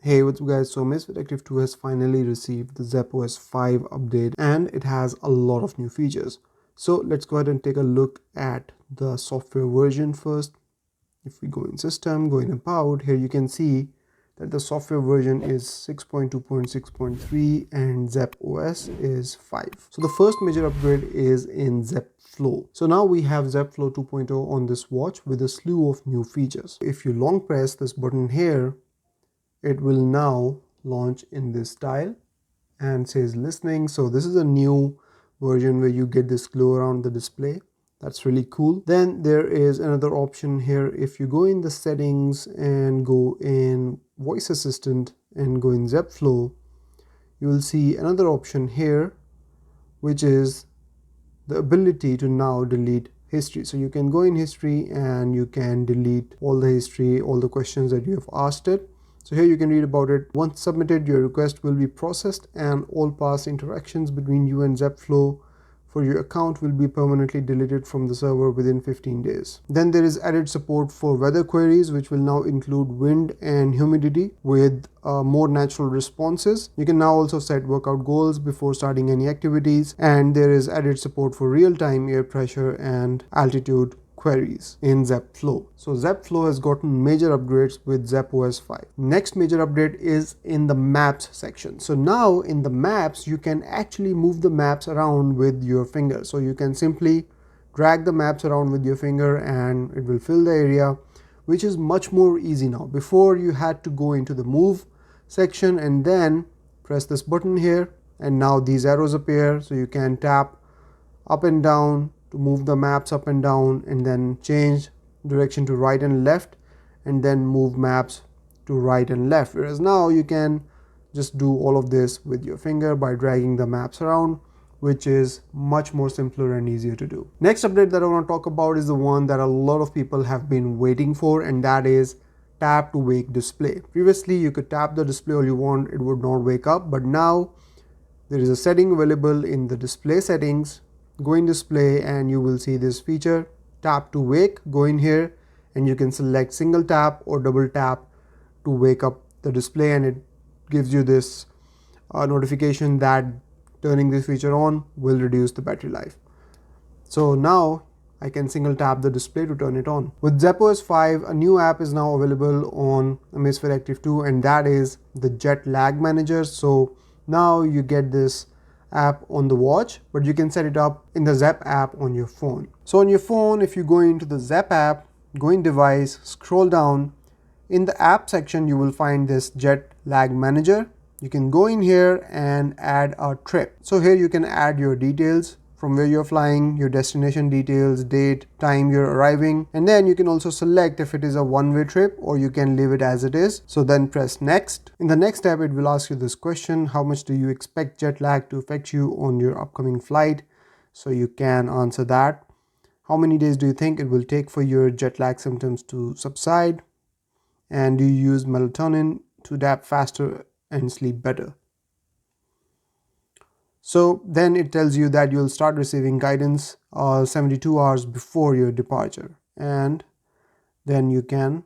Hey, what's up guys? So Amazfit Active 2 has finally received the Zepp OS 5 update and it has a lot of new features. So let's go ahead and take a look at the software version first. If we go in system, go in about, here you can see that the software version is 6.2.6.3 and Zepp OS is 5. So the first major upgrade is in Zepp Flow. So now we have Zepp Flow 2.0 on this watch with a slew of new features. If you long press this button here, it will now launch in this style and says listening. So this is a new version where you get this glow around the display. That's really cool. Then there is another option here. If you go in the settings and go in voice assistant and go in Zepp Flow, you will see another option here, which is the ability to now delete history. So you can go in history and you can delete all the history, all the questions that you have asked it. So here you can read about it. Once submitted, your request will be processed and all past interactions between you and Zepp Flow for your account will be permanently deleted from the server within 15 days. Then there is added support for weather queries, which will now include wind and humidity with more natural responses. You can now also set workout goals before starting any activities, and there is added support for real-time air pressure and altitude queries in Zepp Flow. So Zepp Flow has gotten major upgrades with Zepp OS 5. Next major update is in the maps section. So now in the maps, you can actually move the maps around with your finger. So you can simply drag the maps around with your finger and it will fill the area, which is much more easy now. Before you had to go into the move section and then press this button here, and now these arrows appear, so you can tap up and down to move the maps up and down, and then change direction to right and left, and then move maps to right and left. Whereas now you can just do all of this with your finger by dragging the maps around, which is much more simpler and easier to do. Next update that I want to talk about is the one that a lot of people have been waiting for, and that is tap to wake display. Previously you could tap the display all you want, it would not wake up, but now there is a setting available in the display settings. Go in display and you will see this feature, tap to wake. Go in here and you can select single tap or double tap to wake up the display, and it gives you this notification that turning this feature on will reduce the battery life. So now I can single tap the display to turn it on. With Zepp OS 5, a new app is now available on Amazfit Active 2, and that is the Jet Lag Manager. So now you get this app on the watch, but you can set it up in the Zepp app on your phone. So on your phone, if you go into the Zepp app, go in device, scroll down, in the app section you will find this Jet Lag Manager. You can go in here and add a trip. So here you can add your details from where you're flying, your destination details, date, time you're arriving, and then you can also select if it is a one-way trip or you can leave it as it is. So then press next. In the next step, it will ask you this question: how much do you expect jet lag to affect you on your upcoming flight? So you can answer that. How many days do you think it will take for your jet lag symptoms to subside? And do you use melatonin to adapt faster and sleep better? So then it tells you that you'll start receiving guidance 72 hours before your departure, and then you can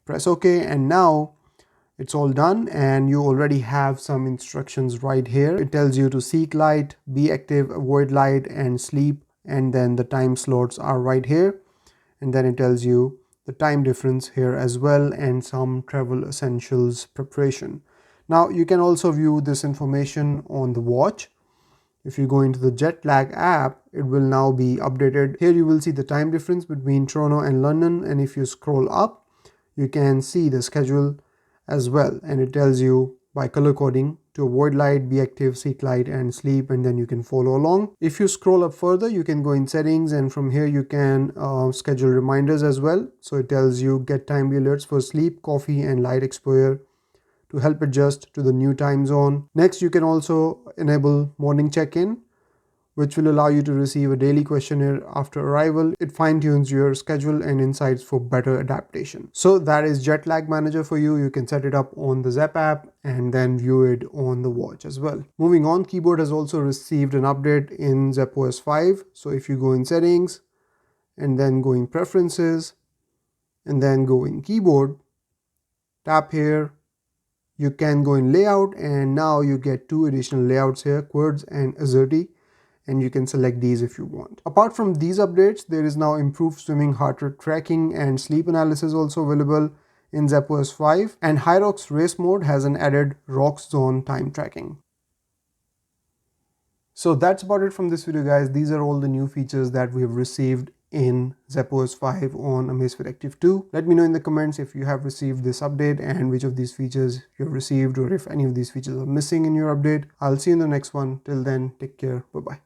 press OK, and now it's all done and you already have some instructions right here. It tells you to seek light, be active, avoid light, and sleep, and then the time slots are right here, and then it tells you the time difference here as well and some travel essentials preparation. Now you can also view this information on the watch. If you go into the jet lag app, it will now be updated. Here you will see the time difference between Toronto and London, and if you scroll up, you can see the schedule as well, and it tells you by color coding to avoid light, be active, seek light, and sleep, and then you can follow along. If you scroll up further, you can go in settings, and from here you can schedule reminders as well. So it tells you get timely alerts for sleep, coffee, and light exposure to help adjust to the new time zone. Next, you can also enable morning check-in, which will allow you to receive a daily questionnaire after arrival. It fine-tunes your schedule and insights for better adaptation. So that is Jet Lag Manager for you. You can set it up on the Zepp app and then view it on the watch as well. Moving on, keyboard has also received an update in Zepp OS 5. So if you go in settings and then go in preferences and then go in keyboard, tap here, You can go in layout, and now you get two additional layouts here, QWERTZ and AZERTY, and you can select these if you want. Apart from these updates, there is now improved swimming heart rate tracking and sleep analysis also available in Zepp OS 5, and Hyrox race mode has an added ROX zone time tracking. So that's about it from this video, guys. These are all the new features that we have received in Zepp OS 5 on Amazfit Active 2. Let me know in the comments if you have received this update and which of these features you have received, or if any of these features are missing in your update. I'll see you in the next one. Till then, take care. Bye-bye.